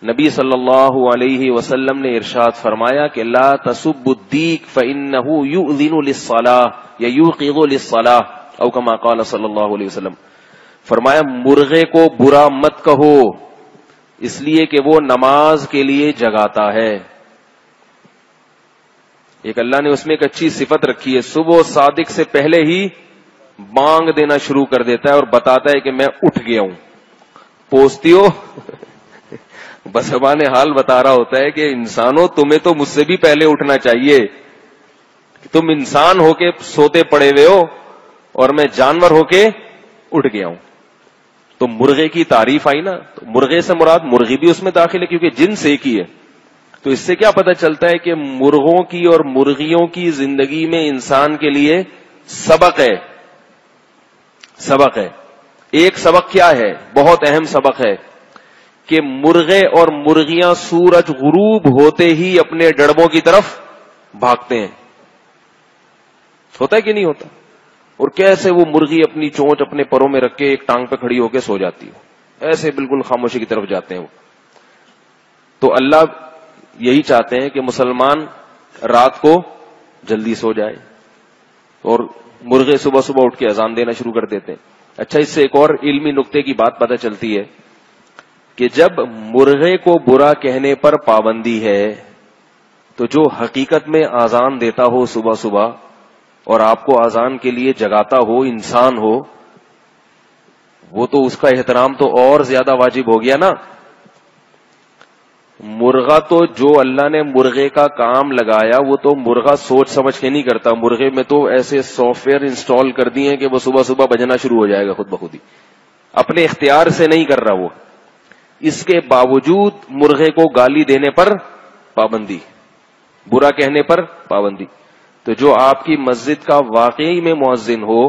نبی صلی اللہ علیہ وسلم نے ارشاد فرمایا کہ لا تسبوا الدیک فإنه یؤذن للصلاة یا یوقظ للصلاة او کما قال صلی اللہ علیہ وسلم. فرمایا مرغے کو برا مت کہو اس لیے کہ وہ نماز کے لیے جگاتا ہے. ایک اللہ نے اس میں ایک اچھی صفت رکھی ہے, صبح صادق سے پہلے ہی بانگ دینا شروع کر دیتا ہے اور بتاتا ہے کہ میں اٹھ گیا ہوں. پوچھتی ہو بزبان حال بتا رہا ہوتا ہے کہ انسانوں تمہیں تو مجھ سے بھی پہلے اٹھنا چاہیے, تم انسان ہو کے سوتے پڑے ہوئے ہو اور میں جانور ہو کے اٹھ گیا ہوں. تو مرغے کی تعریف آئی نا, تو مرغے سے مراد مرغی بھی اس میں داخل ہے کیونکہ جنس ایک ہی ہے. تو اس سے کیا پتہ چلتا ہے کہ مرغوں کی اور مرغیوں کی زندگی میں انسان کے لیے سبق ہے. سبق ہے. ایک سبق کیا ہے, بہت اہم سبق ہے کہ مرغے اور مرغیاں سورج غروب ہوتے ہی اپنے ڈڑبوں کی طرف بھاگتے ہیں. ہوتا ہے کہ نہیں ہوتا؟ اور کیسے وہ مرغی اپنی چونچ اپنے پروں میں رکھ کے ایک ٹانگ پہ کھڑی ہو کے سو جاتی ہے, ایسے بالکل خاموشی کی طرف جاتے ہیں وہ. تو اللہ یہی چاہتے ہیں کہ مسلمان رات کو جلدی سو جائے اور مرغے صبح صبح اٹھ کے اذان دینا شروع کر دیتے ہیں. اچھا, اس سے ایک اور علمی نقطے کی بات پتہ چلتی ہے کہ جب مرغے کو برا کہنے پر پابندی ہے تو جو حقیقت میں اذان دیتا ہو صبح صبح اور آپ کو اذان کے لیے جگاتا ہو انسان ہو, وہ تو اس کا احترام تو اور زیادہ واجب ہو گیا نا. مرغا تو جو اللہ نے مرغے کا کام لگایا وہ تو مرغا سوچ سمجھ کے نہیں کرتا. مرغے میں تو ایسے سافٹ ویئر انسٹال کر دیے ہیں کہ وہ صبح صبح بجنا شروع ہو جائے گا خود بخود ہی, اپنے اختیار سے نہیں کر رہا وہ. اس کے باوجود مرغے کو گالی دینے پر پابندی, برا کہنے پر پابندی. تو جو آپ کی مسجد کا واقعی میں مؤذن ہو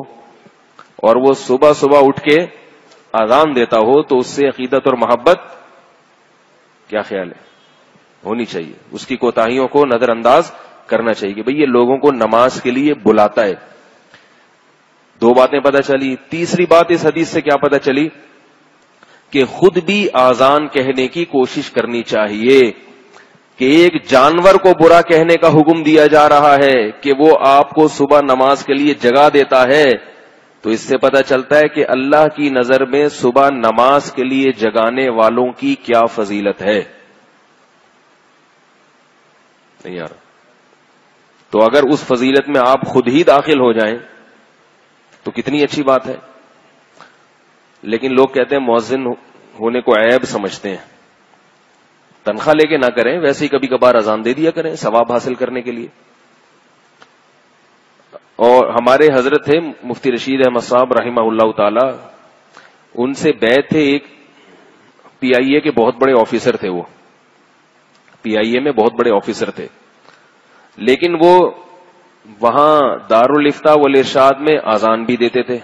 اور وہ صبح صبح اٹھ کے اذان دیتا ہو تو اس سے عقیدت اور محبت کیا خیال ہے ہونی چاہیے. اس کی کوتاہیوں کو نظر انداز کرنا چاہیے کہ بھئی یہ لوگوں کو نماز کے لیے بلاتا ہے. دو باتیں پتہ چلی. تیسری بات اس حدیث سے کیا پتہ چلی کہ خود بھی اذان کہنے کی کوشش کرنی چاہیے. کہ ایک جانور کو برا کہنے کا حکم دیا جا رہا ہے کہ وہ آپ کو صبح نماز کے لیے جگا دیتا ہے, تو اس سے پتہ چلتا ہے کہ اللہ کی نظر میں صبح نماز کے لیے جگانے والوں کی کیا فضیلت ہے. نہیں یار, تو اگر اس فضیلت میں آپ خود ہی داخل ہو جائیں تو کتنی اچھی بات ہے. لیکن لوگ کہتے ہیں مؤذن ہونے کو عیب سمجھتے ہیں. تنخواہ لے کے نہ کریں, ویسے ہی کبھی کبھار اذان دے دیا کریں ثواب حاصل کرنے کے لیے. اور ہمارے حضرت تھے مفتی رشید احمد صاحب رحمہ اللہ تعالی, ان سے بیعت تھے ایک پی آئی اے کے بہت بڑے آفیسر تھے. وہ پی آئی اے میں بہت بڑے آفیسر تھے, لیکن وہ وہاں دارالفتاء والارشاد میں اذان بھی دیتے تھے.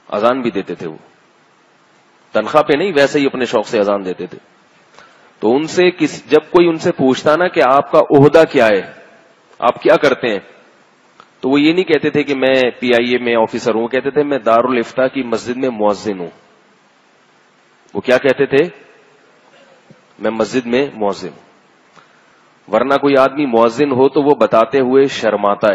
اذان بھی دیتے تھے وہ تنخواہ پہ نہیں, ویسے ہی اپنے شوق سے اذان دیتے تھے. تو ان سے جب کوئی ان سے پوچھتا نا کہ آپ کا عہدہ کیا ہے, آپ کیا کرتے ہیں, تو وہ یہ نہیں کہتے تھے کہ میں پی آئی اے میں آفیسر ہوں, کہتے تھے میں دارالفتاء کی مسجد میں مؤذن ہوں. وہ کیا کہتے تھے, میں مسجد میں مؤذن ہوں. ورنہ کوئی آدمی مؤذن ہو تو وہ بتاتے ہوئے شرماتا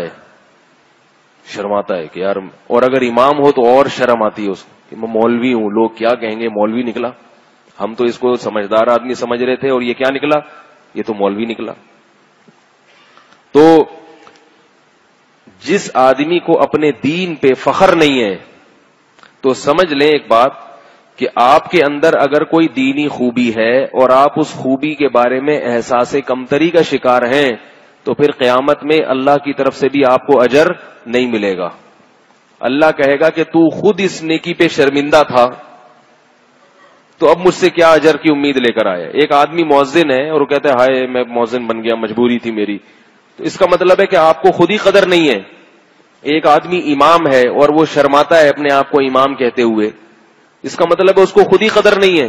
ہے کہ یار, اور اگر امام ہو تو اور شرم آتی ہے اس کو کہ میں مولوی ہوں, لوگ کیا کہیں گے, مولوی نکلا. ہم تو اس کو سمجھدار آدمی سمجھ رہے تھے اور یہ کیا نکلا, یہ تو مولوی نکلا. تو جس آدمی کو اپنے دین پہ فخر نہیں ہے تو سمجھ لیں ایک بات کہ آپ کے اندر اگر کوئی دینی خوبی ہے اور آپ اس خوبی کے بارے میں احساس کمتری کا شکار ہیں تو پھر قیامت میں اللہ کی طرف سے بھی آپ کو اجر نہیں ملے گا. اللہ کہے گا کہ تو خود اس نیکی پہ شرمندہ تھا تو اب مجھ سے کیا اجر کی امید لے کر آیا. ایک آدمی مؤذن ہے اور وہ کہتا ہے ہائے میں مؤذن بن گیا, مجبوری تھی میری, تو اس کا مطلب ہے کہ آپ کو خود ہی قدر نہیں ہے. ایک آدمی امام ہے اور وہ شرماتا ہے اپنے آپ کو امام کہتے ہوئے, اس کا مطلب ہے اس کو خود ہی قدر نہیں ہے.